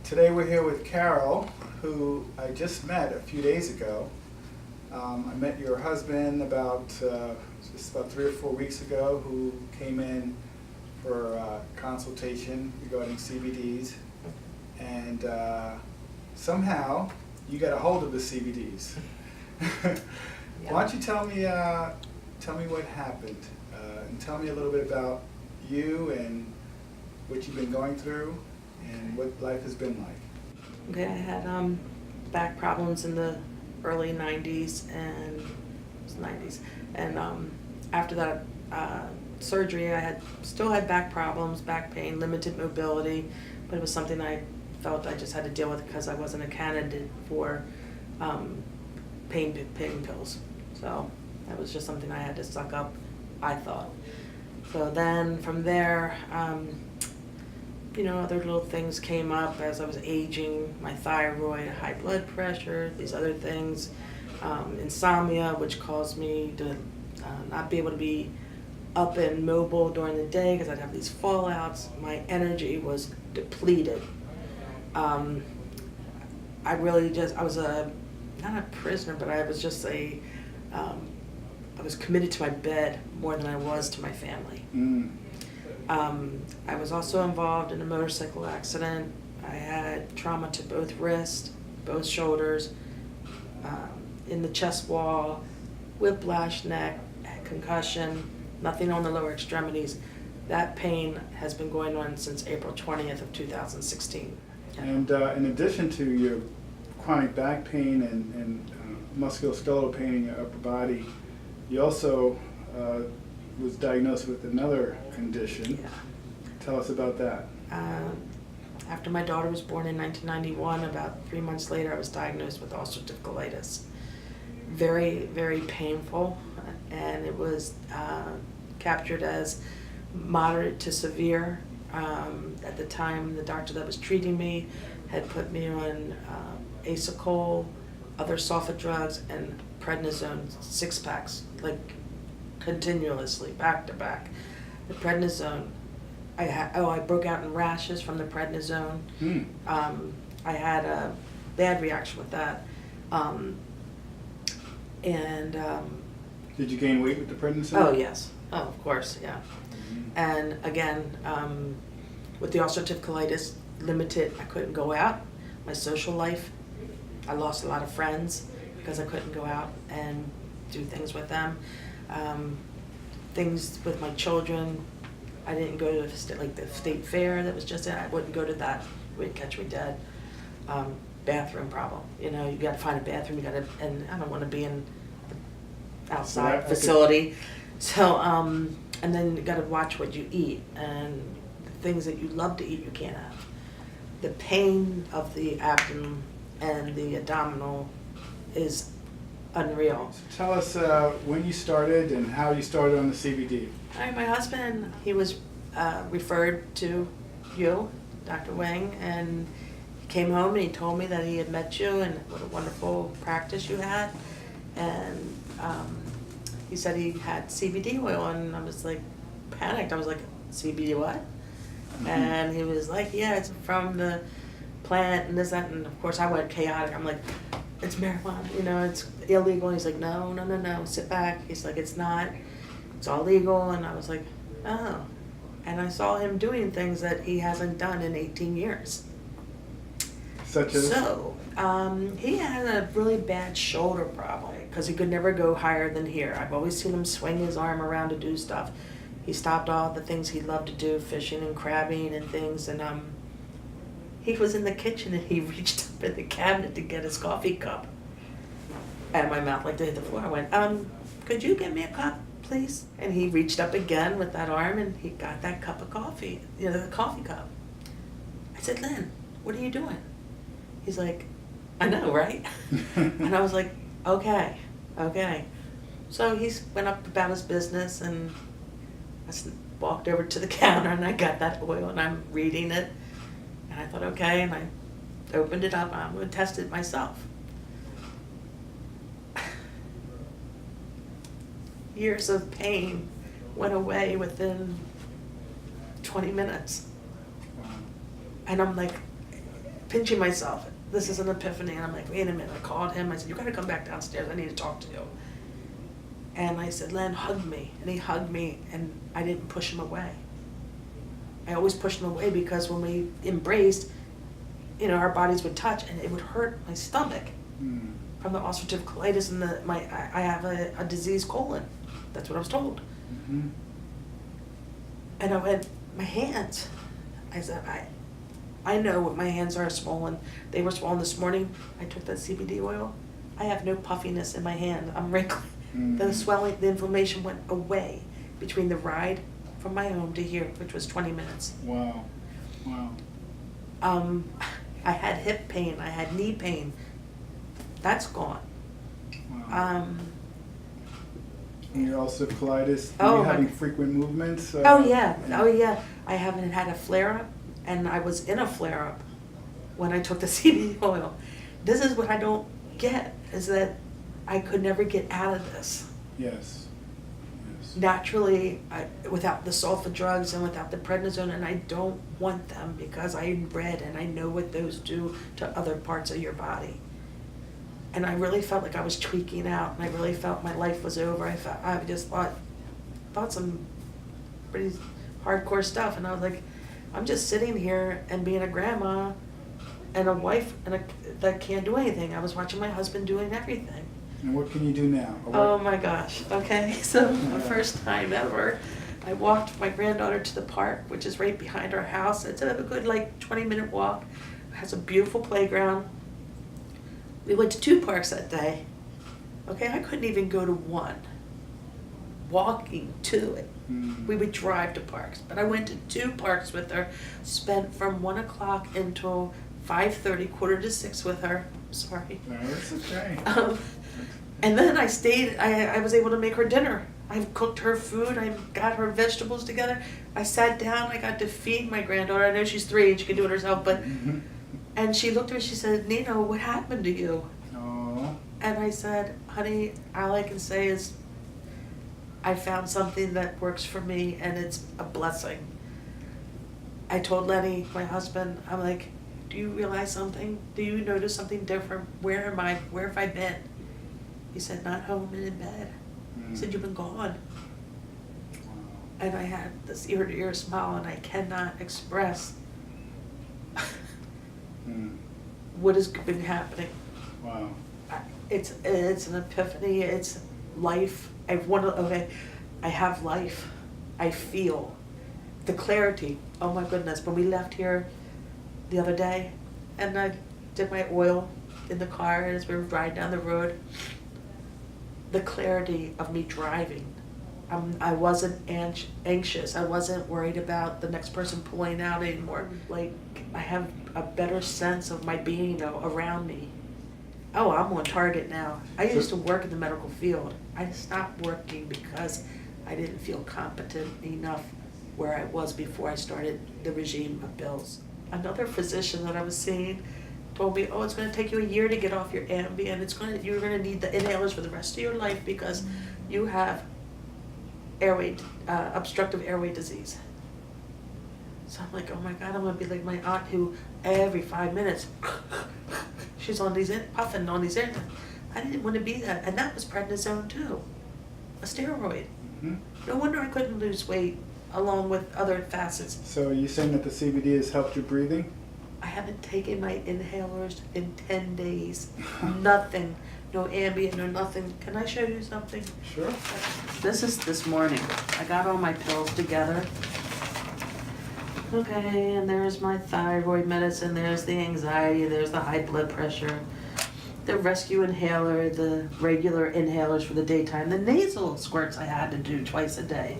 Today we're here with Carol, who I just met a few days ago. I met your husband just about 3 or 4 weeks ago, who came in for a consultation regarding CBDs, and somehow you got a hold of the CBDs. Yeah. Why don't you tell me what happened, and tell me a little bit about you and what you've been going through and what life has been like. Okay, I had back problems in the early 90s and after that surgery, I still had back problems, back pain, limited mobility, but it was something I felt I just had to deal with because I wasn't a candidate for pain pills. So that was just something I had to suck up, I thought. So then from there, other little things came up as I was aging, my thyroid, high blood pressure, these other things, insomnia, which caused me to not be able to be up and mobile during the day because I'd have these fallouts. My energy was depleted. I was not a prisoner, but I was just I was committed to my bed more than I was to my family. I was also involved in a motorcycle accident. I had trauma to both wrists, both shoulders, in the chest wall, whiplash, neck, concussion, nothing on the lower extremities. That pain has been going on since April 20th of 2016. And in addition to your chronic back pain and musculoskeletal pain in your upper body, you also was diagnosed with another condition. Yeah. Tell us about that. After my daughter was born in 1991, about 3 months later, I was diagnosed with ulcerative colitis. Very, very painful, and it was captured as moderate to severe. At the time, the doctor that was treating me had put me on Acecol, other sulfa drugs, and prednisone 6-packs, like continuously, back to back. The prednisone, I broke out in rashes from the prednisone. I had a bad reaction with that. Did you gain weight with the prednisone? Oh, yes. Oh, of course, yeah. And again, with the ulcerative colitis, limited, I couldn't go out. My social life, I lost a lot of friends because I couldn't go out and do things with them. Things with my children, I didn't go to the state fair that was just in, I wouldn't go to that, it would catch me dead. Bathroom problem, you gotta find a bathroom, and I don't wanna be in outside facility. So, and then you gotta watch what you eat, and the things that you love to eat, you can't have. The pain of the abdomen and the abdominal is unreal. So tell us when you started and how you started on the CBD. My husband, he was referred to you, Dr. Wang, and he came home and he told me that he had met you and what a wonderful practice you had. And he said he had CBD oil, and I was like panicked. I was like, CBD what? And he was like, yeah, it's from the plant and this, that, and of course I went chaotic. I'm like, it's marijuana, it's illegal. And he's like, no, sit back. He's like, it's not, it's all legal. And I was like, oh. And I saw him doing things that he hasn't done in 18 years. Such as? So, he had a really bad shoulder problem because he could never go higher than here. I've always seen him swing his arm around to do stuff. He stopped all the things he loved to do, fishing and crabbing and things, and he was in the kitchen and he reached up in the cabinet to get his coffee cup. And my mouth like to hit the floor. I went, could you get me a cup, please? And he reached up again with that arm and he got that cup of coffee, the coffee cup. I said, Lynn, what are you doing? He's like, I know, right? And I was like, okay. So he went up about his business, and I walked over to the counter and I got that oil and I'm reading it. And I thought, okay, and I opened it up. I'm going to test it myself. Years of pain went away within 20 minutes. And I'm like, pinching myself. This is an epiphany. And I'm like, wait a minute. I called him. I said, you got to come back downstairs. I need to talk to you. And I said, Len, hug me. And he hugged me, and I didn't push him away. I always pushed him away because when we embraced, our bodies would touch, and it would hurt my stomach from the ulcerative colitis and I have a diseased colon. That's what I was told. Mm-hmm. And I went, my hands. I said, I know what my hands are swollen. They were swollen this morning. I took that CBD oil. I have no puffiness in my hand. I'm wrinkly. The swelling, the inflammation went away between the ride from my home to here, which was 20 minutes. Wow. I had hip pain. I had knee pain. That's gone. Wow. And you're also colitis. Oh, Are you having frequent movements? Oh yeah. I haven't had a flare-up, and I was in a flare-up when I took the CBD oil. This is what I don't get, is that I could never get out of this. Yes. Naturally, without the sulfa drugs and without the prednisone, and I don't want them because I read and I know what those do to other parts of your body. And I really felt like I was tweaking out, and I really felt my life was over. I just thought some pretty hardcore stuff, and I was like, I'm just sitting here and being a grandma and a wife that can't do anything. I was watching my husband doing everything. And what can you do now? Oh my gosh. Okay, so the first time ever, I walked my granddaughter to the park, which is right behind our house. It's a good 20-minute walk. It has a beautiful playground. We went to 2 parks that day. Okay, I couldn't even go to one. Walking to it. We would drive to parks, but I went to 2 parks with her, spent from 1 o'clock until 5:30, 5:45 with her. Sorry. No, it's okay. And then I stayed, I was able to make her dinner. I cooked her food, I got her vegetables together. I sat down, I got to feed my granddaughter. I know she's 3 and she can do it herself, but, and she looked at me, she said, Nino, what happened to you? Oh. And I said, honey, all I can say is I found something that works for me, and it's a blessing. I told Lenny, my husband, I'm like, do you realize something? Do you notice something different? Where am I? Where have I been? He said, not home and in bed. He said, you've been gone. Wow. And I had this ear-to-ear smile, and I cannot express what has been happening. Wow. It's an epiphany. It's life. I have life. I feel the clarity. Oh my goodness. When we left here the other day, and I did my oil in the car as we were riding down the road, the clarity of me driving. I wasn't anxious. I wasn't worried about the next person pulling out anymore. Like, I have a better sense of my being around me. Oh, I'm on target now. I used to work in the medical field. I stopped working because I didn't feel competent enough where I was before I started the regime of pills. Another physician that I was seeing told me, oh, it's going to take you a year to get off your Ambien. You're going to need the inhalers for the rest of your life because you have obstructive airway disease. So I'm like, oh my God, I'm going to be like my aunt who every 5 minutes, she's on these, puffing on these air. I didn't want to be that. And that was prednisone too, a steroid. No wonder I couldn't lose weight along with other facets. So are you saying that the CBD has helped your breathing? I haven't taken my inhalers in 10 days. Nothing. No Ambien, no nothing. Can I show you something? Sure. This is this morning. I got all my pills together. Okay, and there's my thyroid medicine, there's the anxiety, there's the high blood pressure, the rescue inhaler, the regular inhalers for the daytime, the nasal squirts I had to do twice a day.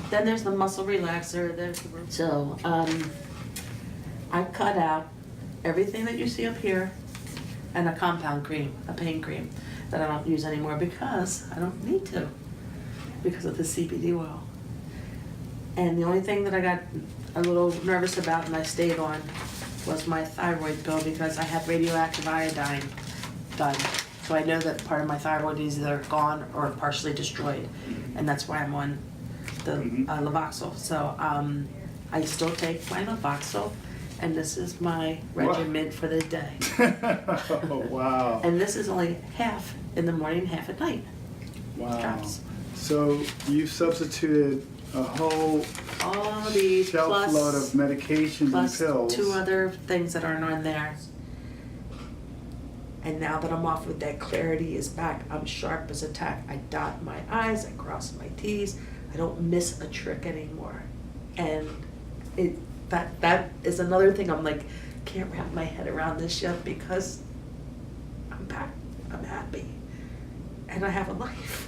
Then there's the muscle relaxer. So I cut out everything that you see up here and a compound cream, a pain cream that I don't use anymore because I don't need to because of the CBD oil. And the only thing that I got a little nervous about and I stayed on was my thyroid pill because I had radioactive iodine done. So I know that part of my thyroid is either gone or partially destroyed. And that's why I'm on the Levoxyl. So I still take my Levoxyl And this is my regimen for the day. Oh, wow. And this is only half in the morning, half at night. Wow. Drops. So you've substituted a whole All these shelf plus, load of medications plus and pills. 2 other things that aren't on there. And now that I'm off with that, clarity is back. I'm sharp as a tack. I dot my I's, I cross my T's. I don't miss a trick anymore. And that is another thing I'm like, can't wrap my head around this yet because I'm back. I'm happy. And I have a life.